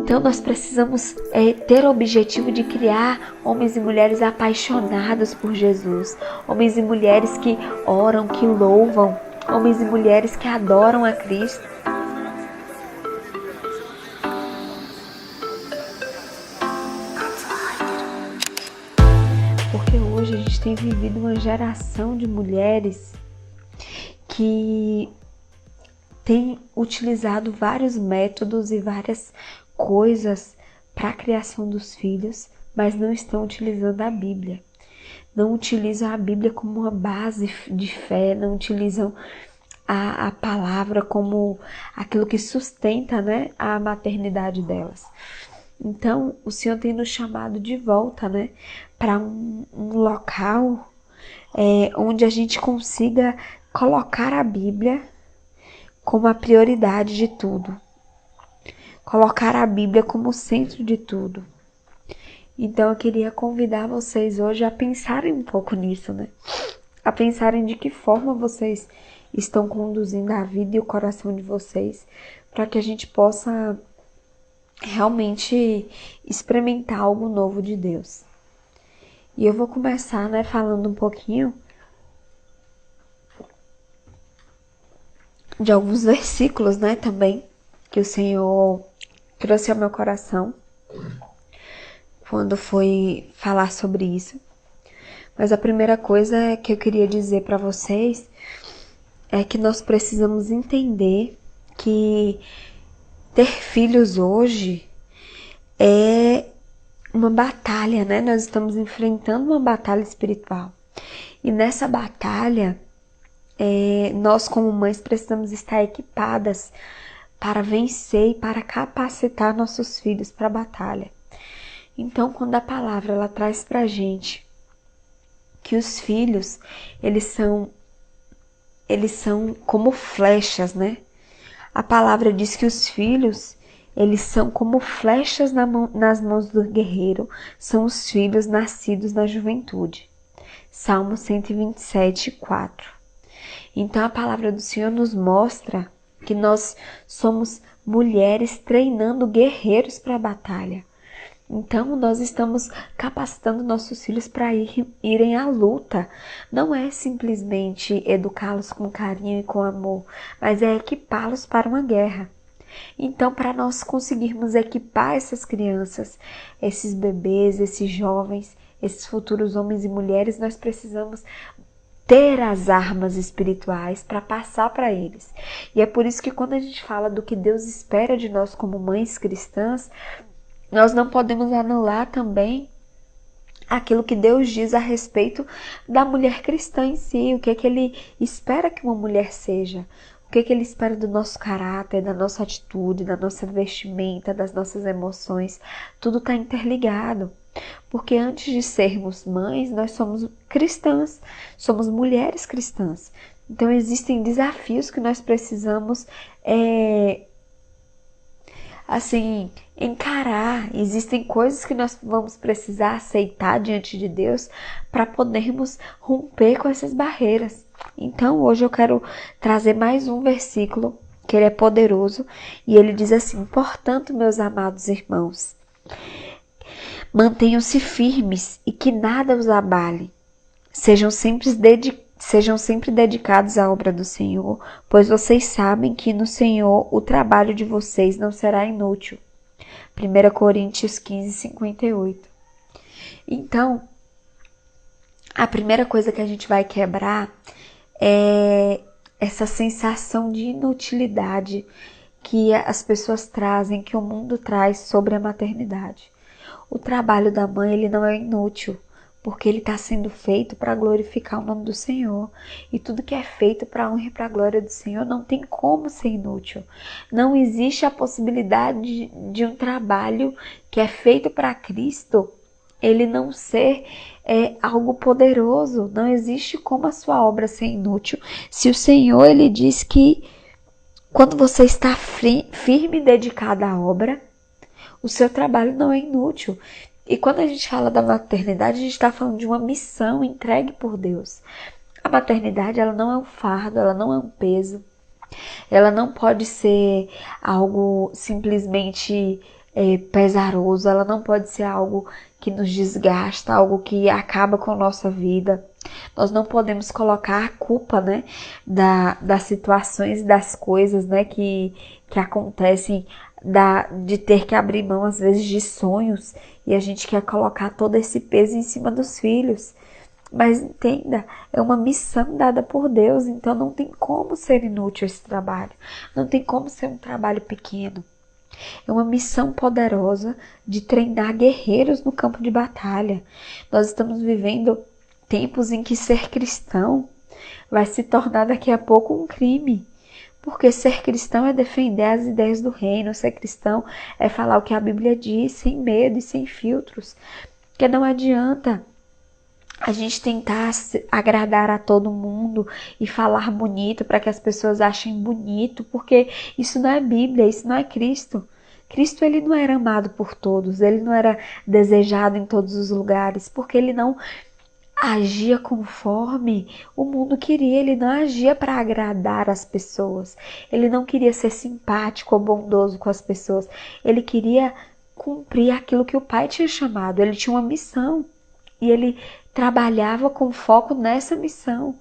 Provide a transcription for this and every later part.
Então nós precisamos ter o objetivo de criar homens e mulheres apaixonados por Jesus, homens e mulheres que oram, que louvam, homens e mulheres que adoram a Cristo. Porque hoje a gente tem vivido uma geração de mulheres que tem utilizado vários métodos e várias coisas para a criação dos filhos, mas não estão utilizando a Bíblia. Não utilizam a Bíblia como uma base de fé, não utilizam a palavra como aquilo que sustenta, né, a maternidade delas. Então, o Senhor tem nos chamado de volta, né, para um local onde a gente consiga colocar a Bíblia como a prioridade de tudo. Colocar a Bíblia como o centro de tudo. Então eu queria convidar vocês hoje a pensarem um pouco nisso, né? A pensarem de que forma vocês estão conduzindo a vida e o coração de vocês, para que a gente possa realmente experimentar algo novo de Deus. E eu vou começar, né, falando um pouquinho de alguns versículos, né, também, que o Senhor trouxe ao meu coração quando foi falar sobre isso. Mas a primeira coisa que eu queria dizer para vocês é que nós precisamos entender que ter filhos hoje é uma batalha, né? Nós estamos enfrentando uma batalha espiritual. E nessa batalha, nós como mães precisamos estar equipadas para vencer e para capacitar nossos filhos para a batalha. Então, quando a palavra ela traz para a gente que os filhos, eles são como flechas, né? A palavra diz que os filhos, eles são como flechas nas mãos do guerreiro, são os filhos nascidos na juventude. Salmo 127, 4. Então, a palavra do Senhor nos mostra que nós somos mulheres treinando guerreiros para a batalha. Então, nós estamos capacitando nossos filhos para irem à luta. Não é simplesmente educá-los com carinho e com amor, mas é equipá-los para uma guerra. Então, para nós conseguirmos equipar essas crianças, esses bebês, esses jovens, esses futuros homens e mulheres, nós precisamos ter as armas espirituais para passar para eles. E é por isso que quando a gente fala do que Deus espera de nós como mães cristãs, nós não podemos anular também aquilo que Deus diz a respeito da mulher cristã em si, o que é que Ele espera que uma mulher seja, o que é que Ele espera do nosso caráter, da nossa atitude, da nossa vestimenta, das nossas emoções. Tudo está interligado, porque antes de sermos mães, nós somos cristãs, somos mulheres cristãs. Então existem desafios que nós precisamos encarar. Existem coisas que nós vamos precisar aceitar diante de Deus para podermos romper com essas barreiras. Então hoje eu quero trazer mais um versículo que ele é poderoso e ele diz assim: portanto, meus amados irmãos, mantenham-se firmes e que nada os abale. Sejam sempre dedicados à obra do Senhor, pois vocês sabem que no Senhor o trabalho de vocês não será inútil. 1 Coríntios 15, 58. Então, a primeira coisa que a gente vai quebrar é essa sensação de inutilidade que as pessoas trazem, que o mundo traz sobre a maternidade. O trabalho da mãe, ele não é inútil, porque ele está sendo feito para glorificar o nome do Senhor. E tudo que é feito para a honra e para a glória do Senhor não tem como ser inútil. Não existe a possibilidade de um trabalho que é feito para Cristo, ele não ser algo poderoso. Não existe como a sua obra ser inútil. Se o Senhor, ele diz que quando você está firme e dedicado à obra, o seu trabalho não é inútil. E quando a gente fala da maternidade, a gente está falando de uma missão entregue por Deus. A maternidade, ela não é um fardo, ela não é um peso. Ela não pode ser algo simplesmente pesaroso, ela não pode ser algo que nos desgasta, algo que acaba com a nossa vida. Nós não podemos colocar a culpa, né, das situações, das coisas, né, que acontecem, de ter que abrir mão, às vezes, de sonhos, e a gente quer colocar todo esse peso em cima dos filhos. Mas entenda, é uma missão dada por Deus, então não tem como ser inútil esse trabalho, não tem como ser um trabalho pequeno. É uma missão poderosa de treinar guerreiros no campo de batalha. Nós estamos vivendo tempos em que ser cristão vai se tornar daqui a pouco um crime. Porque ser cristão é defender as ideias do reino, ser cristão é falar o que a Bíblia diz, sem medo e sem filtros. Porque não adianta a gente tentar agradar a todo mundo e falar bonito para que as pessoas achem bonito, porque isso não é Bíblia, isso não é Cristo. Cristo, ele não era amado por todos, ele não era desejado em todos os lugares, porque ele não agia conforme o mundo queria, ele não agia para agradar as pessoas, ele não queria ser simpático ou bondoso com as pessoas, ele queria cumprir aquilo que o Pai tinha chamado, ele tinha uma missão e ele trabalhava com foco nessa missão.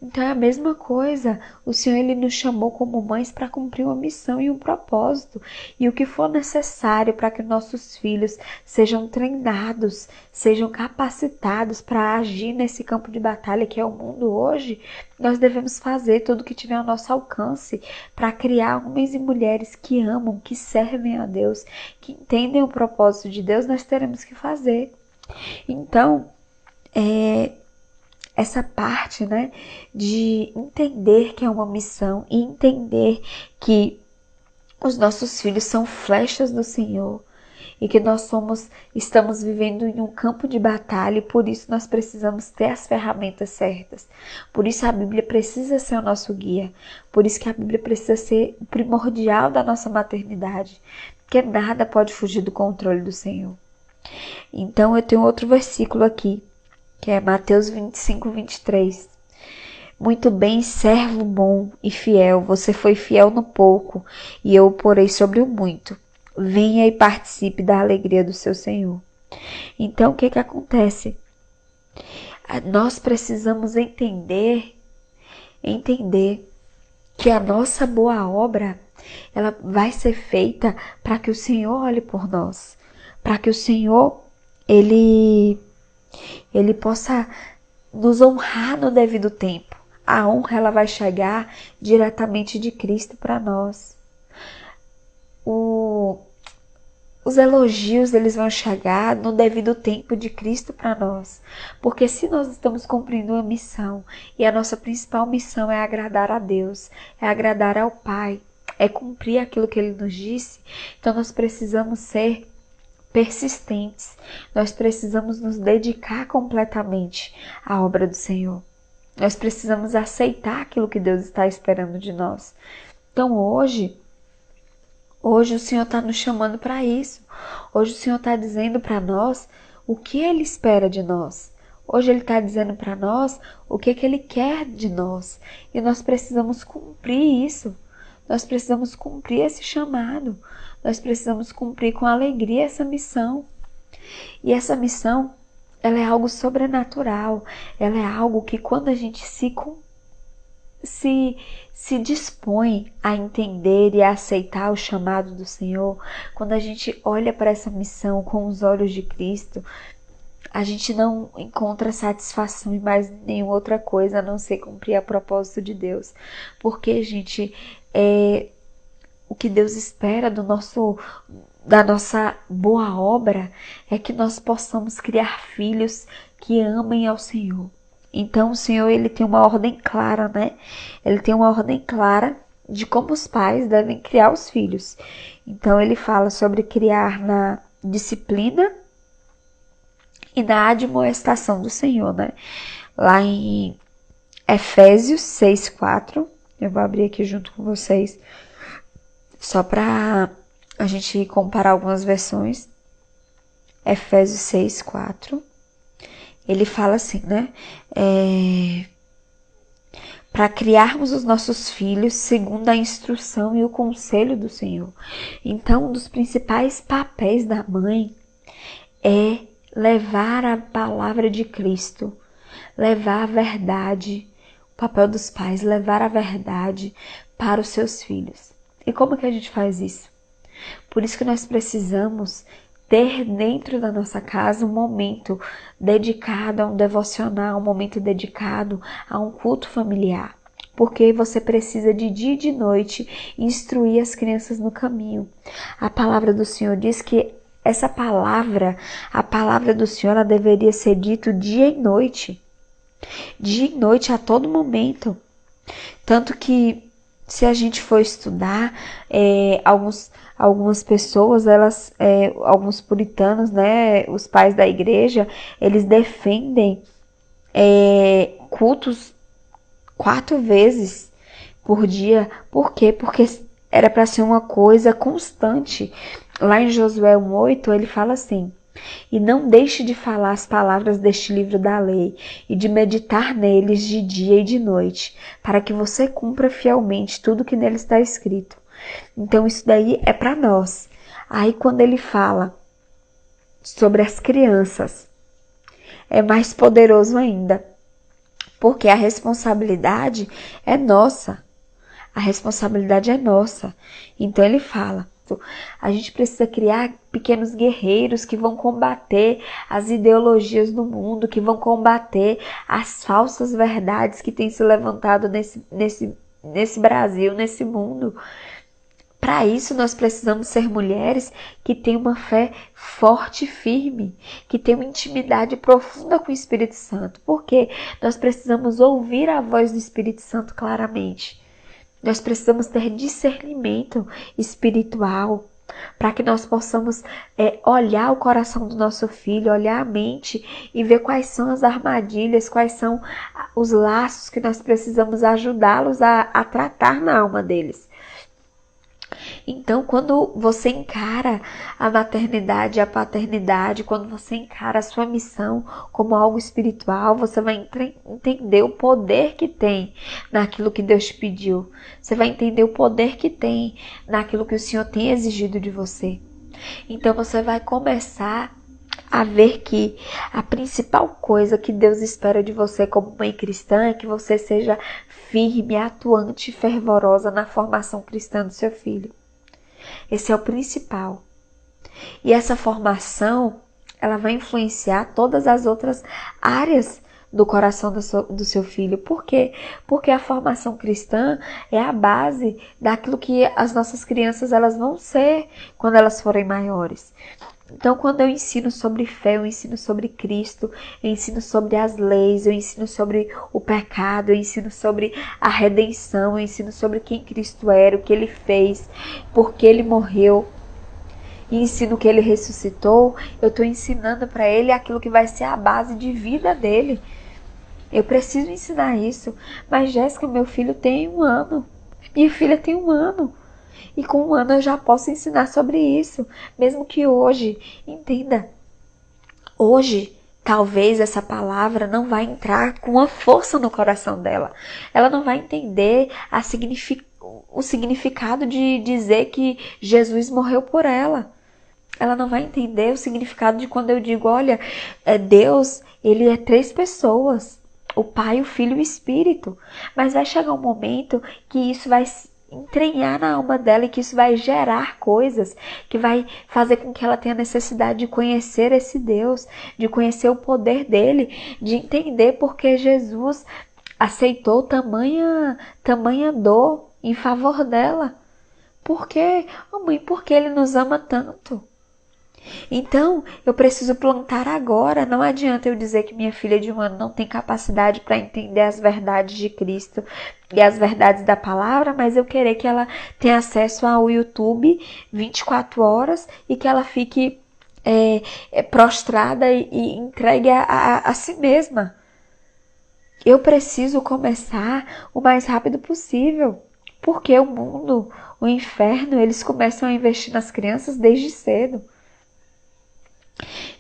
Então é a mesma coisa, o Senhor, ele nos chamou como mães para cumprir uma missão e um propósito, e o que for necessário para que nossos filhos sejam treinados, sejam capacitados para agir nesse campo de batalha que é o mundo hoje, nós devemos fazer tudo o que tiver ao nosso alcance para criar homens e mulheres que amam, que servem a Deus, que entendem o propósito de Deus. Nós teremos que fazer. Então, essa parte, né, de entender que é uma missão e entender que os nossos filhos são flechas do Senhor e que estamos vivendo em um campo de batalha e por isso nós precisamos ter as ferramentas certas. Por isso a Bíblia precisa ser o nosso guia. Por isso que a Bíblia precisa ser o primordial da nossa maternidade, porque nada pode fugir do controle do Senhor. Então eu tenho outro versículo aqui, que é Mateus 25, 23. Muito bem, servo bom e fiel, você foi fiel no pouco, e eu o porei sobre o muito. Venha e participe da alegria do seu Senhor. Então, o que acontece? Nós precisamos entender que a nossa boa obra, ela vai ser feita para que o Senhor olhe por nós, para que o Senhor, ele possa nos honrar no devido tempo. A honra, ela vai chegar diretamente de Cristo para nós. Os elogios, eles vão chegar no devido tempo de Cristo para nós. Porque se nós estamos cumprindo uma missão, e a nossa principal missão é agradar a Deus, é agradar ao Pai, é cumprir aquilo que Ele nos disse, então nós precisamos ser persistentes. Nós precisamos nos dedicar completamente à obra do Senhor. Nós precisamos aceitar aquilo que Deus está esperando de nós. Então hoje o Senhor está nos chamando para isso. Hoje o Senhor está dizendo para nós o que Ele espera de nós. Hoje Ele está dizendo para nós o que Ele quer de nós. E nós precisamos cumprir isso. Nós precisamos cumprir esse chamado. Nós precisamos cumprir com alegria essa missão. E essa missão, ela é algo sobrenatural. Ela é algo que quando a gente se dispõe a entender e a aceitar o chamado do Senhor, quando a gente olha para essa missão com os olhos de Cristo, a gente não encontra satisfação em mais nenhuma outra coisa a não ser cumprir a propósito de Deus. Porque, gente, o que Deus espera da nossa boa obra é que nós possamos criar filhos que amem ao Senhor. Então o Senhor, ele tem uma ordem clara, né? Ele tem uma ordem clara de como os pais devem criar os filhos. Então ele fala sobre criar na disciplina e na admoestação do Senhor, né? Lá em Efésios 6:4, eu vou abrir aqui junto com vocês, só para a gente comparar algumas versões. Efésios 6:4. Ele fala assim, né? para criarmos os nossos filhos segundo a instrução e o conselho do Senhor. Então, um dos principais papéis da mãe é levar a palavra de Cristo, levar a verdade. O papel dos pais, levar a verdade para os seus filhos. E como que a gente faz isso? Por isso que nós precisamos ter dentro da nossa casa um momento dedicado a um devocional, um momento dedicado a um culto familiar. Porque você precisa de dia e de noite instruir as crianças no caminho. A palavra do Senhor diz que essa palavra, a palavra do Senhor, ela deveria ser dita dia e noite. Dia e noite, a todo momento. Tanto que, se a gente for estudar, algumas pessoas, alguns puritanos, né, os pais da igreja, eles defendem cultos 4 vezes por dia. Por quê? Porque era para ser uma coisa constante. Lá em Josué 1:8, ele fala assim: e não deixe de falar as palavras deste livro da lei e de meditar neles de dia e de noite, para que você cumpra fielmente tudo que nele está escrito. Então isso daí é para nós. Aí quando ele fala sobre as crianças, é mais poderoso ainda, porque a responsabilidade é nossa. A responsabilidade é nossa. Então ele fala: a gente precisa criar pequenos guerreiros que vão combater as ideologias do mundo, que vão combater as falsas verdades que têm se levantado nesse Brasil, nesse mundo. Para isso, nós precisamos ser mulheres que têm uma fé forte e firme, que têm uma intimidade profunda com o Espírito Santo. Porque nós precisamos ouvir a voz do Espírito Santo claramente. Nós precisamos ter discernimento espiritual para que nós possamos olhar o coração do nosso filho, olhar a mente e ver quais são as armadilhas, quais são os laços que nós precisamos ajudá-los a tratar na alma deles. Então, quando você encara a maternidade e a paternidade, quando você encara a sua missão como algo espiritual, você vai entender o poder que tem naquilo que Deus te pediu. Você vai entender o poder que tem naquilo que o Senhor tem exigido de você. Então, você vai começar a ver que a principal coisa que Deus espera de você como mãe cristã é que você seja firme, atuante e fervorosa na formação cristã do seu filho. Esse é o principal. E essa formação, ela vai influenciar todas as outras áreas do coração do seu filho. Por quê? Porque a formação cristã é a base daquilo que as nossas crianças elas vão ser quando elas forem maiores. Então, quando eu ensino sobre fé, eu ensino sobre Cristo, eu ensino sobre as leis, eu ensino sobre o pecado, eu ensino sobre a redenção, eu ensino sobre quem Cristo era, o que Ele fez, por que Ele morreu, e ensino que Ele ressuscitou, eu estou ensinando para ele aquilo que vai ser a base de vida dele. Eu preciso ensinar isso. Mas, Jéssica, meu filho tem 1 ano, minha filha tem 1 ano. E com 1 ano eu já posso ensinar sobre isso. Mesmo que hoje, entenda, hoje talvez essa palavra não vai entrar com uma força no coração dela. Ela não vai entender o significado de dizer que Jesus morreu por ela. Ela não vai entender o significado de quando eu digo, olha, Deus, Ele é 3 pessoas. O Pai, o Filho e o Espírito. Mas vai chegar um momento que isso vai entranhar na alma dela e que isso vai gerar coisas que vai fazer com que ela tenha necessidade de conhecer esse Deus, de conhecer o poder dele, de entender porque Jesus aceitou tamanha dor em favor dela. Por quê? Oh, mãe, porque ele nos ama tanto. Então, eu preciso plantar agora. Não adianta eu dizer que minha filha de 1 ano não tem capacidade para entender as verdades de Cristo e as verdades da palavra, mas eu querer que ela tenha acesso ao YouTube 24 horas e que ela fique prostrada e entregue a si mesma. Eu preciso começar o mais rápido possível, porque o mundo, o inferno, eles começam a investir nas crianças desde cedo.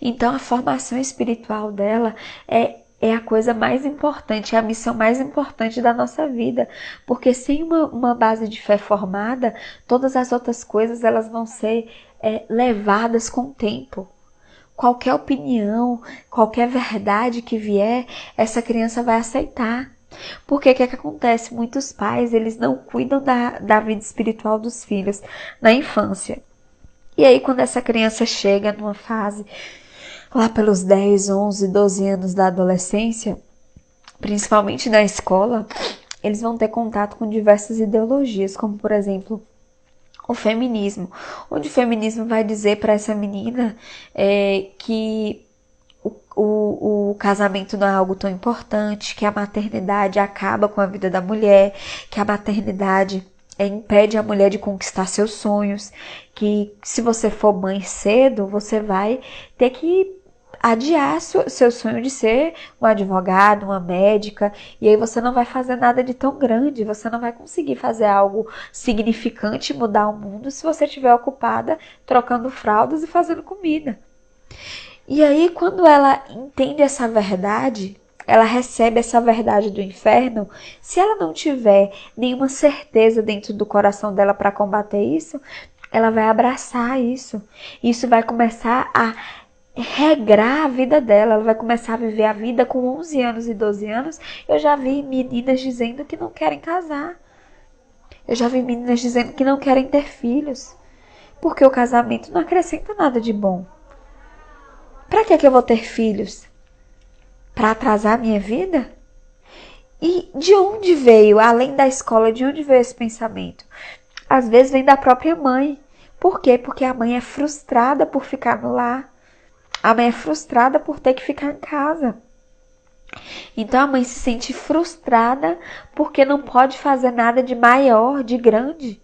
Então, a formação espiritual dela é é a coisa mais importante, é a missão mais importante da nossa vida, porque sem uma base de fé formada, todas as outras coisas elas vão ser levadas com o tempo. Qualquer opinião, qualquer verdade que vier, essa criança vai aceitar. Porque o que acontece? Muitos pais, eles não cuidam da vida espiritual dos filhos na infância. E aí, quando essa criança chega numa fase, lá pelos 10, 11, 12 anos da adolescência, principalmente na escola, eles vão ter contato com diversas ideologias, como, por exemplo, o feminismo. Onde o feminismo vai dizer para essa menina que o casamento não é algo tão importante, que a maternidade acaba com a vida da mulher, que a maternidade impede a mulher de conquistar seus sonhos, que se você for mãe cedo, você vai ter que adiar seu sonho de ser um advogado, uma médica, e aí você não vai fazer nada de tão grande, você não vai conseguir fazer algo significante, mudar o mundo, se você estiver ocupada trocando fraldas e fazendo comida. E aí, quando ela entende essa verdade, ela recebe essa verdade do inferno, se ela não tiver nenhuma certeza dentro do coração dela para combater isso, ela vai abraçar isso. Isso vai começar a regrar a vida dela, ela vai começar a viver a vida com 11 anos e 12 anos. Eu já vi meninas dizendo que não querem casar. Eu já vi meninas dizendo que não querem ter filhos, porque o casamento não acrescenta nada de bom. Para que eu vou ter filhos? Para atrasar a minha vida? E de onde veio, além da escola, de onde veio esse pensamento? Às vezes vem da própria mãe. Por quê? Porque a mãe é frustrada por ficar no lar. A mãe é frustrada por ter que ficar em casa. Então a mãe se sente frustrada porque não pode fazer nada de maior, de grande.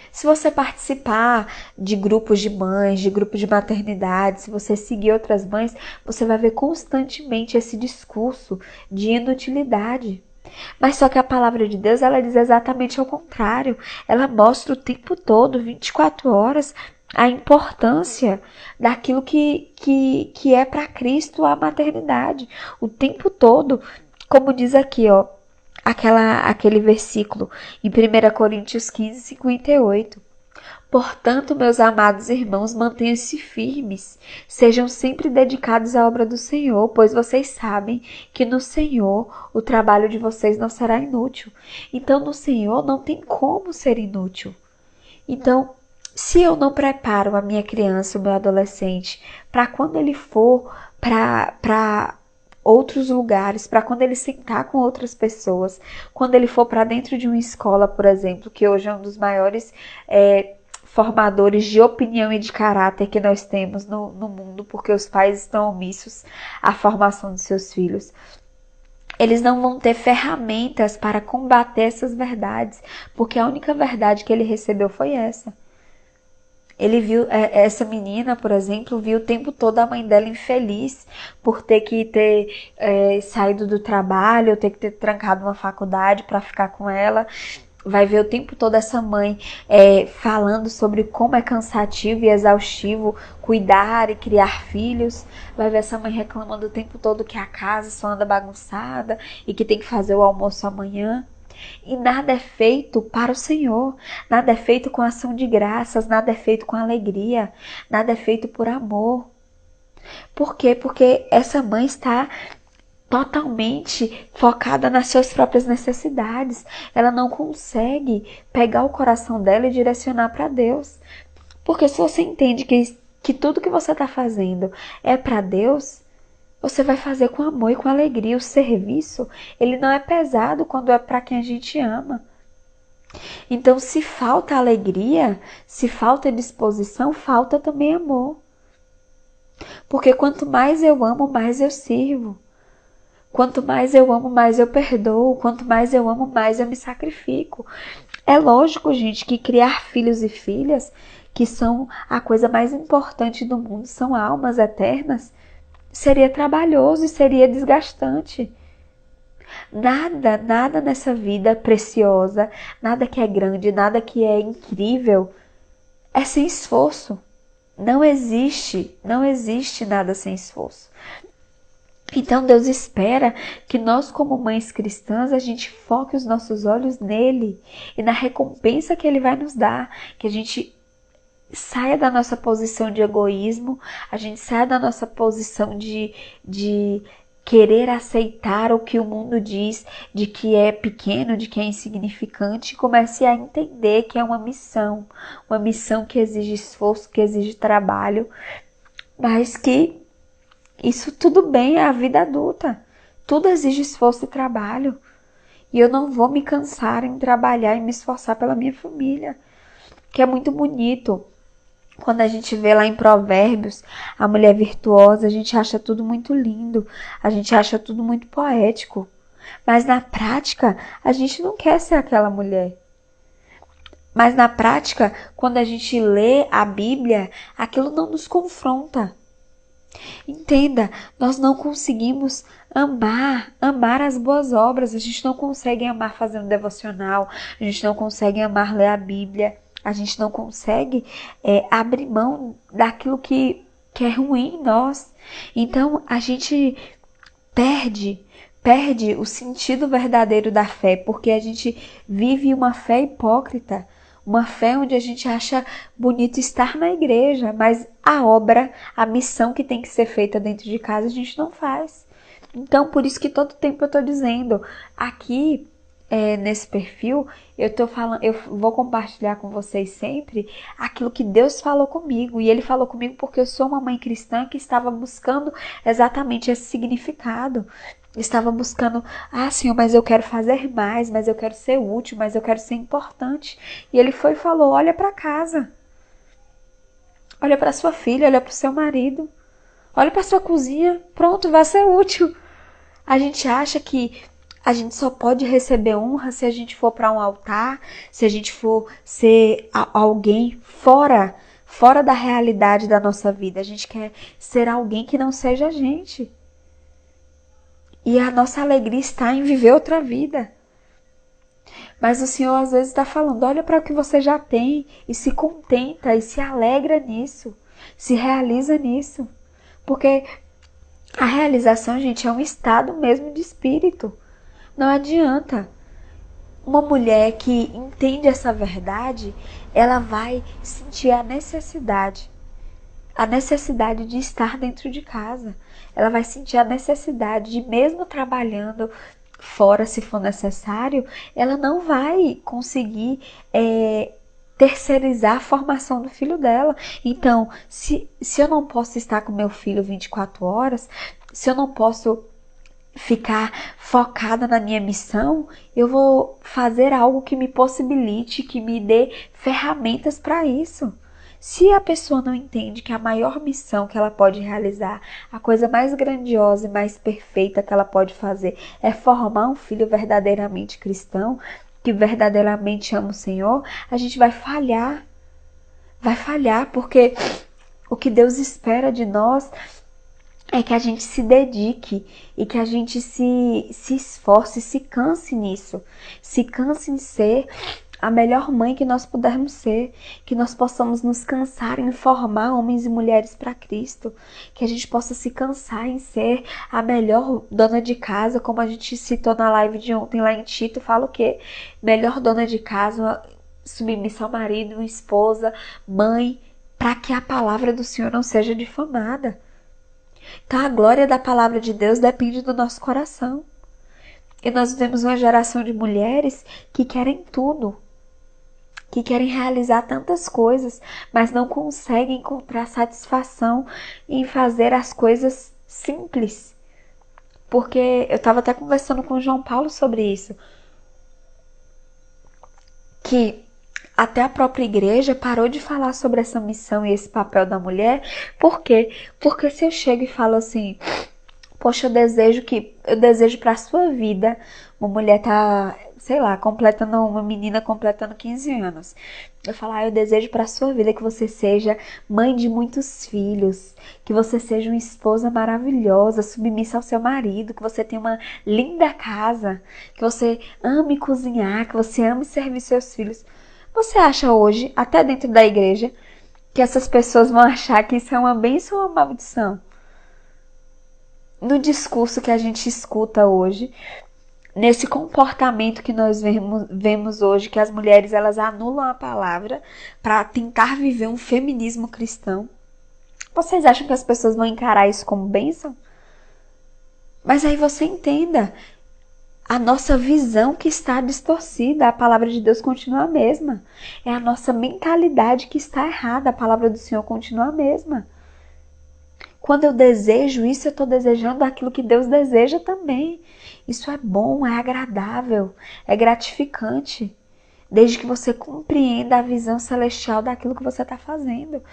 Se você participar de grupos de mães, de grupos de maternidade, se você seguir outras mães, você vai ver constantemente esse discurso de inutilidade. Mas só que a palavra de Deus, ela diz exatamente ao contrário. Ela mostra o tempo todo, 24 horas, a importância daquilo que é para Cristo a maternidade. O tempo todo, como diz aqui, ó, aquele versículo em 1 Coríntios 15, 58. Portanto, meus amados irmãos, mantenham-se firmes, sejam sempre dedicados à obra do Senhor, pois vocês sabem que no Senhor o trabalho de vocês não será inútil. Então, no Senhor não tem como ser inútil. Então, se eu não preparo a minha criança, o meu adolescente, para quando ele for para outros lugares, para quando ele sentar com outras pessoas, quando ele for para dentro de uma escola, por exemplo, que hoje é um dos maiores formadores de opinião e de caráter que nós temos no mundo, porque os pais estão omissos à formação de seus filhos. Eles não vão ter ferramentas para combater essas verdades, porque a única verdade que ele recebeu foi essa. Ele viu, essa menina, por exemplo, viu o tempo todo a mãe dela infeliz por ter que ter saído do trabalho, ter que ter trancado uma faculdade para ficar com ela. Vai ver o tempo todo essa mãe falando sobre como é cansativo e exaustivo cuidar e criar filhos. Vai ver essa mãe reclamando o tempo todo que a casa só anda bagunçada e que tem que fazer o almoço amanhã. E nada é feito para o Senhor, nada é feito com ação de graças, nada é feito com alegria, nada é feito por amor. Por quê? Porque essa mãe está totalmente focada nas suas próprias necessidades. Ela não consegue pegar o coração dela e direcionar para Deus. Porque se você entende que tudo que você está fazendo é para Deus, você vai fazer com amor e com alegria. O serviço, ele não é pesado quando é para quem a gente ama. Então, se falta alegria, se falta disposição, falta também amor. Porque quanto mais eu amo, mais eu sirvo. Quanto mais eu amo, mais eu perdoo. Quanto mais eu amo, mais eu me sacrifico. É lógico, gente, que criar filhos e filhas, que são a coisa mais importante do mundo, são almas eternas, seria trabalhoso e seria desgastante. Nada nessa vida preciosa, nada que é grande, nada que é incrível, é sem esforço. Não existe nada sem esforço. Então Deus espera que nós, como mães cristãs, a gente foque os nossos olhos nele e na recompensa que ele vai nos dar, que a gente saia da nossa posição de egoísmo, a gente saia da nossa posição de querer aceitar o que o mundo diz, de que é pequeno, de que é insignificante, e comece a entender que é uma missão que exige esforço, que exige trabalho, mas que isso tudo bem, é a vida adulta. Tudo exige esforço e trabalho. E eu não vou me cansar em trabalhar e me esforçar pela minha família. Que é muito bonito. Quando a gente vê lá em Provérbios a mulher virtuosa, a gente acha tudo muito lindo. A gente acha tudo muito poético. Mas na prática, a gente não quer ser aquela mulher. Mas na prática, quando a gente lê a Bíblia, aquilo não nos confronta. Entenda, nós não conseguimos amar as boas obras, a gente não consegue amar fazendo devocional, a gente não consegue amar ler a Bíblia, a gente não consegue abrir mão daquilo que é ruim em nós. Então a gente perde o sentido verdadeiro da fé, porque a gente vive uma fé hipócrita. Uma fé onde a gente acha bonito estar na igreja, mas a obra, a missão que tem que ser feita dentro de casa, a gente não faz. Então, por isso que todo tempo eu estou dizendo, aqui nesse perfil, eu vou compartilhar com vocês sempre aquilo que Deus falou comigo. E Ele falou comigo porque eu sou uma mãe cristã que estava buscando exatamente esse significado. Estava buscando, Senhor, mas eu quero fazer mais, mas eu quero ser útil, mas eu quero ser importante. E Ele foi e falou, olha para casa. Olha para sua filha, olha para o seu marido. Olha para sua cozinha, pronto, vai ser útil. A gente acha que a gente só pode receber honra se a gente for para um altar, se a gente for ser alguém fora da realidade da nossa vida. A gente quer ser alguém que não seja a gente. E a nossa alegria está em viver outra vida. Mas o Senhor às vezes está falando, olha para o que você já tem e se contenta e se alegra nisso, se realiza nisso. Porque a realização, gente, é um estado mesmo de espírito. Não adianta. Uma mulher que entende essa verdade, ela vai sentir a necessidade de estar dentro de casa. Ela vai sentir a necessidade de, mesmo trabalhando fora, se for necessário, ela não vai conseguir terceirizar a formação do filho dela. Então, se eu não posso estar com meu filho 24 horas, se eu não posso ficar focada na minha missão, eu vou fazer algo que me possibilite, que me dê ferramentas para isso. Se a pessoa não entende que a maior missão que ela pode realizar, a coisa mais grandiosa e mais perfeita que ela pode fazer é formar um filho verdadeiramente cristão, que verdadeiramente ama o Senhor, a gente vai falhar. Vai falhar porque o que Deus espera de nós é que a gente se dedique e que a gente se esforce, se canse nisso. Se canse em ser a melhor mãe que nós pudermos ser, que nós possamos nos cansar em formar homens e mulheres para Cristo, que a gente possa se cansar em ser a melhor dona de casa, como a gente citou na live de ontem lá em Tito, fala o quê? Melhor dona de casa, submissa ao marido, esposa, mãe, para que a palavra do Senhor não seja difamada. Então a glória da palavra de Deus depende do nosso coração. E nós vivemos uma geração de mulheres que querem tudo, que querem realizar tantas coisas, mas não conseguem encontrar satisfação em fazer as coisas simples. Porque eu estava até conversando com o João Paulo sobre isso, que até a própria igreja parou de falar sobre essa missão e esse papel da mulher. Por quê? Porque se eu chego e falo assim, poxa, eu desejo para a sua vida, uma mulher tá, sei lá, uma menina completando 15 anos. Eu falo, eu desejo para a sua vida que você seja mãe de muitos filhos, que você seja uma esposa maravilhosa, submissa ao seu marido, que você tenha uma linda casa, que você ame cozinhar, que você ame servir seus filhos. Você acha hoje, até dentro da igreja, que essas pessoas vão achar que isso é uma bênção ou uma maldição? no discurso que a gente escuta hoje, nesse comportamento que nós vemos hoje, que as mulheres elas anulam a palavra para tentar viver um feminismo cristão. Vocês acham que as pessoas vão encarar isso como bênção? Mas aí você entenda, a nossa visão que está distorcida, a palavra de Deus continua a mesma. É a nossa mentalidade que está errada, a palavra do Senhor continua a mesma. Quando eu desejo isso, eu estou desejando aquilo que Deus deseja também. Isso é bom, é agradável, é gratificante. Desde que você compreenda a visão celestial daquilo que você está fazendo.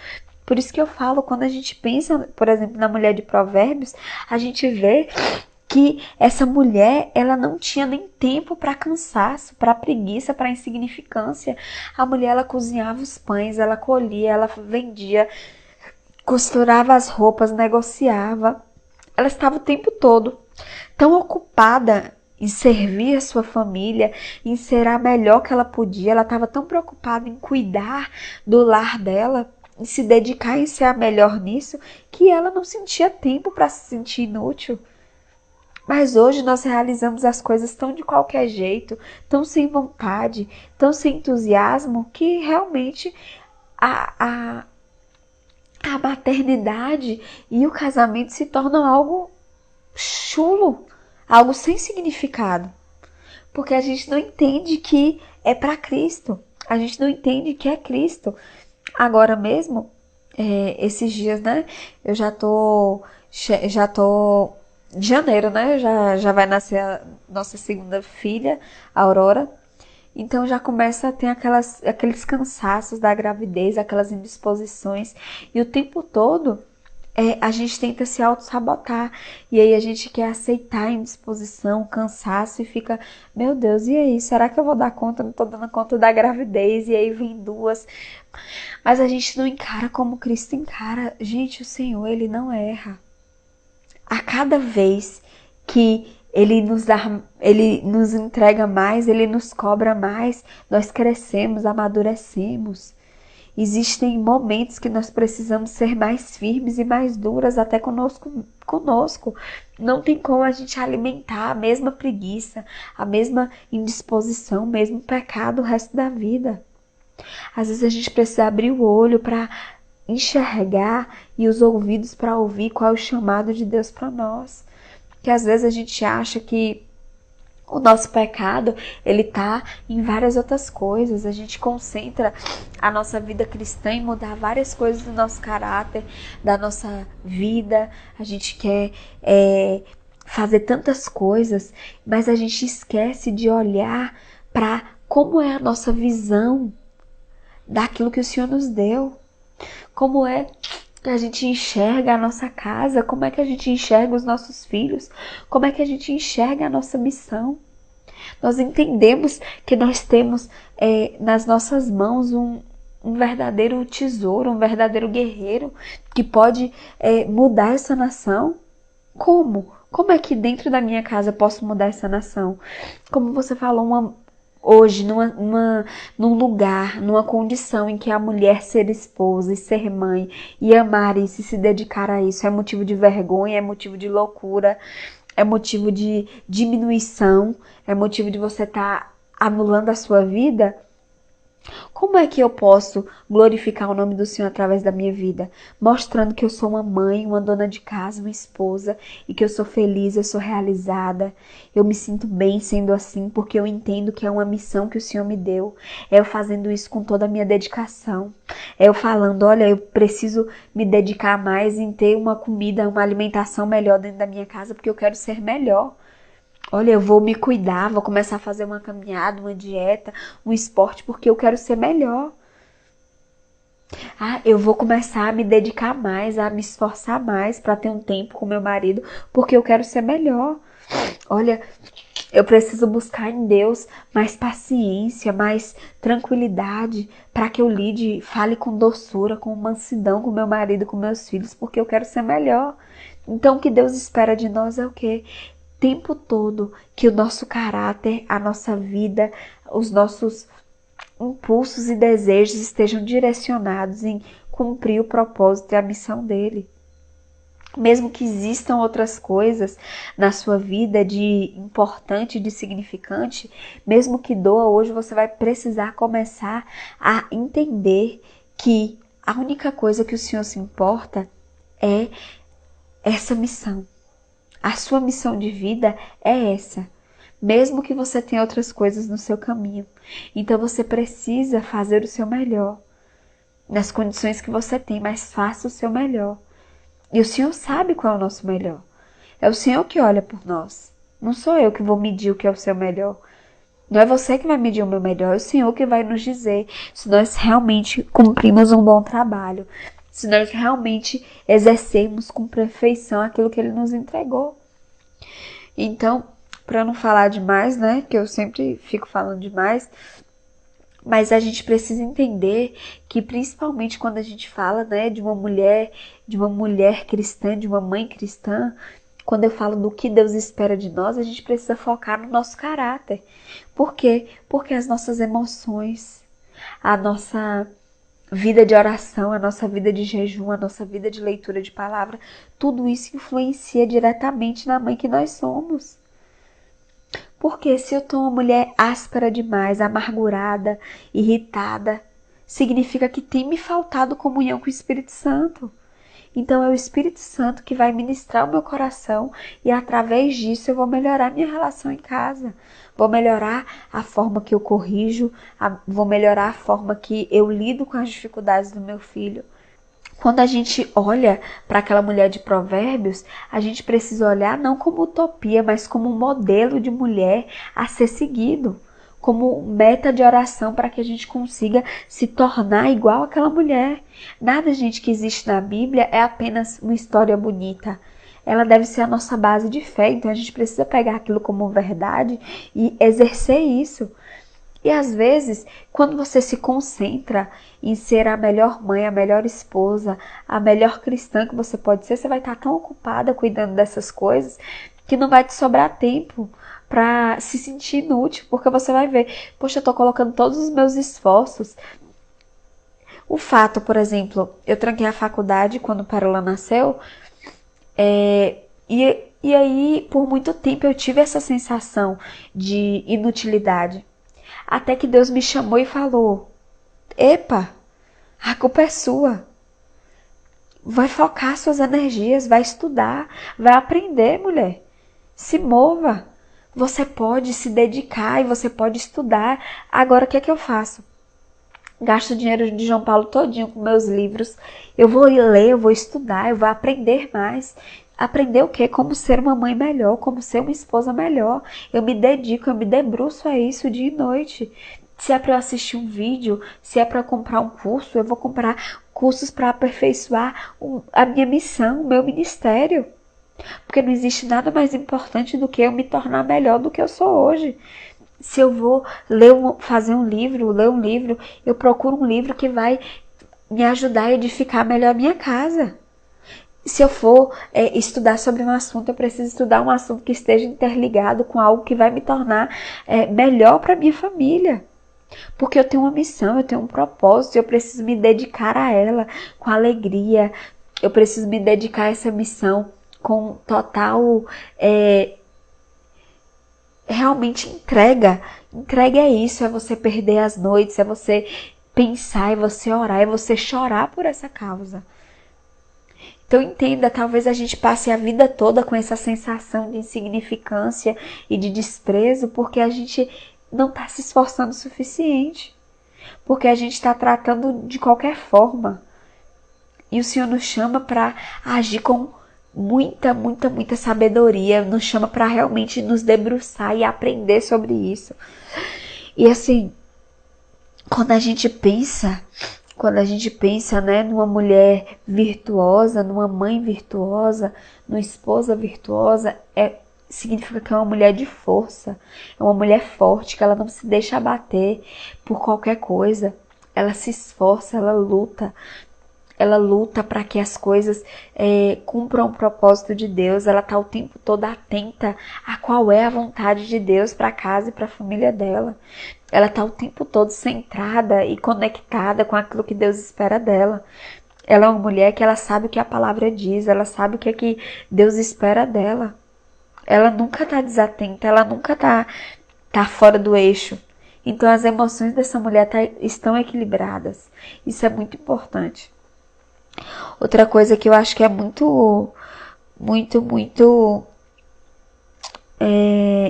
Por isso que eu falo, quando a gente pensa, por exemplo, na mulher de Provérbios, a gente vê que essa mulher, ela não tinha nem tempo para cansaço, para preguiça, para insignificância. A mulher, ela cozinhava os pães, ela colhia, ela vendia, costurava as roupas, negociava. Ela estava o tempo todo tão ocupada em servir a sua família, em ser a melhor que ela podia. Ela estava tão preocupada em cuidar do lar dela, em se dedicar em ser a melhor nisso, que ela não sentia tempo para se sentir inútil. Mas hoje nós realizamos as coisas tão de qualquer jeito, tão sem vontade, tão sem entusiasmo, que realmente a maternidade e o casamento se tornam algo chulo, algo sem significado. Porque a gente não entende que é para Cristo, a gente não entende que é Cristo. Agora mesmo, esses dias, né, eu já tô de janeiro, né? Já vai nascer a nossa segunda filha, a Aurora. Então já começa a ter aqueles cansaços da gravidez, aquelas indisposições. E o tempo todo a gente tenta se auto-sabotar. E aí a gente quer aceitar a indisposição, o cansaço e fica, meu Deus, e aí? Será que eu vou dar conta? Não tô dando conta da gravidez. E aí vem duas. Mas a gente não encara como Cristo encara. Gente, o Senhor, Ele não erra. A cada vez que Ele nos entrega mais, Ele nos cobra mais, nós crescemos, amadurecemos. Existem momentos que nós precisamos ser mais firmes e mais duras até conosco. Não tem como a gente alimentar a mesma preguiça, a mesma indisposição, o mesmo pecado o resto da vida. Às vezes a gente precisa abrir o olho para enxergar e os ouvidos para ouvir qual é o chamado de Deus para nós. Que às vezes a gente acha que o nosso pecado, ele tá em várias outras coisas. A gente concentra a nossa vida cristã em mudar várias coisas do nosso caráter, da nossa vida. A gente quer fazer tantas coisas, mas a gente esquece de olhar para como é a nossa visão daquilo que o Senhor nos deu. Como é que a gente enxerga a nossa casa, como é que a gente enxerga os nossos filhos, como é que a gente enxerga a nossa missão. Nós entendemos que nós temos nas nossas mãos um verdadeiro tesouro, um verdadeiro guerreiro que pode mudar essa nação. Como? Como é que dentro da minha casa eu posso mudar essa nação? Como você falou, hoje, num lugar, numa condição em que a mulher ser esposa e ser mãe e amar isso e se dedicar a isso é motivo de vergonha, é motivo de loucura, é motivo de diminuição, é motivo de você estar anulando a sua vida. Como é que eu posso glorificar o nome do Senhor através da minha vida? Mostrando que eu sou uma mãe, uma dona de casa, uma esposa e que eu sou feliz, eu sou realizada. Eu me sinto bem sendo assim porque eu entendo que é uma missão que o Senhor me deu. É eu fazendo isso com toda a minha dedicação. É eu falando, olha, eu preciso me dedicar mais em ter uma comida, uma alimentação melhor dentro da minha casa porque eu quero ser melhor. Olha, eu vou me cuidar, vou começar a fazer uma caminhada, uma dieta, um esporte, porque eu quero ser melhor. Eu vou começar a me dedicar mais, a me esforçar mais para ter um tempo com meu marido, porque eu quero ser melhor. Olha, eu preciso buscar em Deus mais paciência, mais tranquilidade, para que eu lide, fale com doçura, com mansidão com meu marido, com meus filhos, porque eu quero ser melhor. Então, o que Deus espera de nós é o quê? Tempo todo que o nosso caráter, a nossa vida, os nossos impulsos e desejos estejam direcionados em cumprir o propósito e a missão dele. Mesmo que existam outras coisas na sua vida de importante, de significante, mesmo que doa, hoje você vai precisar começar a entender que a única coisa que o Senhor se importa é essa missão. A sua missão de vida é essa. Mesmo que você tenha outras coisas no seu caminho. Então você precisa fazer o seu melhor. Nas condições que você tem, mas faça o seu melhor. E o Senhor sabe qual é o nosso melhor. É o Senhor que olha por nós. Não sou eu que vou medir o que é o seu melhor. Não é você que vai medir o meu melhor. É o Senhor que vai nos dizer se nós realmente cumprimos um bom trabalho. Se nós realmente exercemos com perfeição aquilo que Ele nos entregou. Então, para não falar demais, né? Que eu sempre fico falando demais. Mas a gente precisa entender que, principalmente quando a gente fala, né, de uma mulher cristã, de uma mãe cristã, quando eu falo do que Deus espera de nós, a gente precisa focar no nosso caráter. Por quê? Porque as nossas emoções, a nossa vida de oração, a nossa vida de jejum, a nossa vida de leitura de palavra, tudo isso influencia diretamente na mãe que nós somos. Porque se eu tô uma mulher áspera demais, amargurada, irritada, significa que tem me faltado comunhão com o Espírito Santo. Então é o Espírito Santo que vai ministrar o meu coração e através disso eu vou melhorar minha relação em casa. Vou melhorar a forma que eu corrijo, vou melhorar a forma que eu lido com as dificuldades do meu filho. Quando a gente olha para aquela mulher de Provérbios, a gente precisa olhar não como utopia, mas como um modelo de mulher a ser seguido, como meta de oração para que a gente consiga se tornar igual àquela mulher. Nada, gente, que existe na Bíblia é apenas uma história bonita. Ela deve ser a nossa base de fé, então a gente precisa pegar aquilo como verdade e exercer isso. E às vezes, quando você se concentra em ser a melhor mãe, a melhor esposa, a melhor cristã que você pode ser, você vai estar tão ocupada cuidando dessas coisas que não vai te sobrar tempo para se sentir inútil, porque você vai ver, poxa, eu tô colocando todos os meus esforços. O fato, por exemplo, eu tranquei a faculdade quando Parola nasceu, e aí por muito tempo eu tive essa sensação de inutilidade. Até que Deus me chamou e falou, epa, a culpa é sua. Vai focar suas energias, vai estudar, vai aprender, mulher. Se mova. Você pode se dedicar e você pode estudar. Agora, o que é que eu faço? Gasto o dinheiro de João Paulo todinho com meus livros. Eu vou ler, eu vou estudar, eu vou aprender mais. Aprender o quê? Como ser uma mãe melhor, como ser uma esposa melhor. Eu me dedico, eu me debruço a isso dia e noite. Se é para eu assistir um vídeo, se é para eu comprar um curso, eu vou comprar cursos para aperfeiçoar a minha missão, o meu ministério. Porque não existe nada mais importante do que eu me tornar melhor do que eu sou hoje. Se eu vou ler ler um livro, eu procuro um livro que vai me ajudar a edificar melhor a minha casa. Se eu for estudar sobre um assunto, eu preciso estudar um assunto que esteja interligado com algo que vai me tornar melhor para minha família. Porque eu tenho uma missão, eu tenho um propósito, eu preciso me dedicar a ela com alegria. Eu preciso me dedicar a essa missão com total, realmente entrega. Entrega é isso, é você perder as noites, é você pensar, é você orar, é você chorar por essa causa. Então entenda, talvez a gente passe a vida toda com essa sensação de insignificância e de desprezo, porque a gente não está se esforçando o suficiente. Porque a gente está tratando de qualquer forma. E o Senhor nos chama para agir com muita sabedoria. Nos chama para realmente nos debruçar e aprender sobre isso. E assim, quando a gente pensa, né, numa mulher virtuosa, numa mãe virtuosa, numa esposa virtuosa, significa que é uma mulher de força, é uma mulher forte, que ela não se deixa abater por qualquer coisa. Ela se esforça, ela luta para que as coisas cumpram o propósito de Deus. Ela está o tempo todo atenta a qual é a vontade de Deus para a casa e para a família dela. Ela está o tempo todo centrada e conectada com aquilo que Deus espera dela. Ela é uma mulher que ela sabe o que a palavra diz, ela sabe o que é que Deus espera dela. Ela nunca tá desatenta, ela nunca tá fora do eixo. Então as emoções dessa mulher estão equilibradas. Isso é muito importante. Outra coisa que eu acho que é muito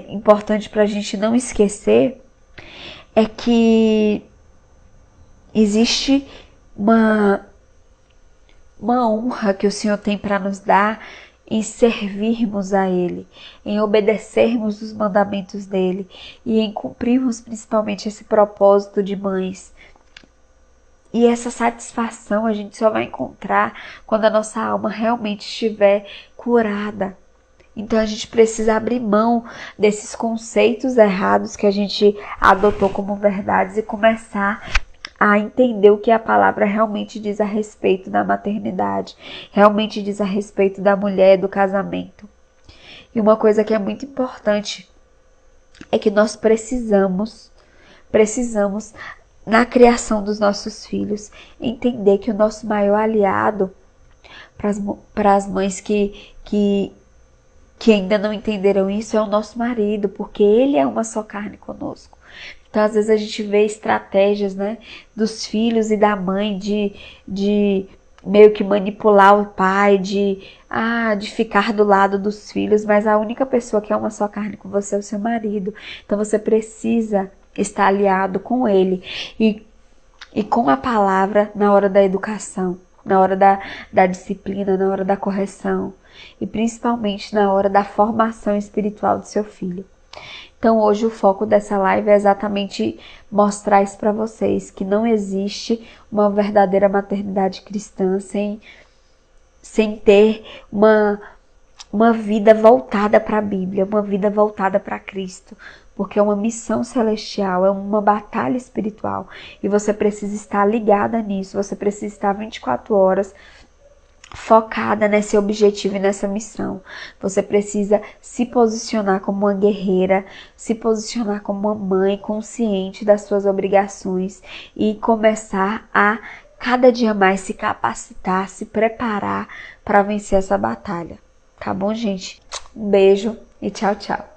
importante para a gente não esquecer é que existe uma honra que o Senhor tem para nos dar em servirmos a Ele, em obedecermos os mandamentos dEle e em cumprirmos principalmente esse propósito de mães. E essa satisfação a gente só vai encontrar quando a nossa alma realmente estiver curada. Então a gente precisa abrir mão desses conceitos errados que a gente adotou como verdades e começar a entender o que a palavra realmente diz a respeito da maternidade, realmente diz a respeito da mulher, do casamento. E uma coisa que é muito importante é que nós precisamos na criação dos nossos filhos, entender que o nosso maior aliado para as mães que ainda não entenderam isso é o nosso marido, porque ele é uma só carne conosco. Então, às vezes a gente vê estratégias, né, dos filhos e da mãe de meio que manipular o pai, de ficar do lado dos filhos, mas a única pessoa que é uma só carne com você é o seu marido. Então, você precisa estar aliado com ele e com a palavra na hora da educação, na hora da disciplina, na hora da correção e principalmente na hora da formação espiritual do seu filho. Então hoje o foco dessa live é exatamente mostrar isso para vocês, que não existe uma verdadeira maternidade cristã sem ter uma vida voltada para a Bíblia, uma vida voltada para Cristo, porque é uma missão celestial, é uma batalha espiritual e você precisa estar ligada nisso, você precisa estar 24 horas focada nesse objetivo e nessa missão. Você precisa se posicionar como uma guerreira, se posicionar como uma mãe consciente das suas obrigações e começar a cada dia mais se capacitar, se preparar para vencer essa batalha. Tá bom, gente? Um beijo e tchau, tchau.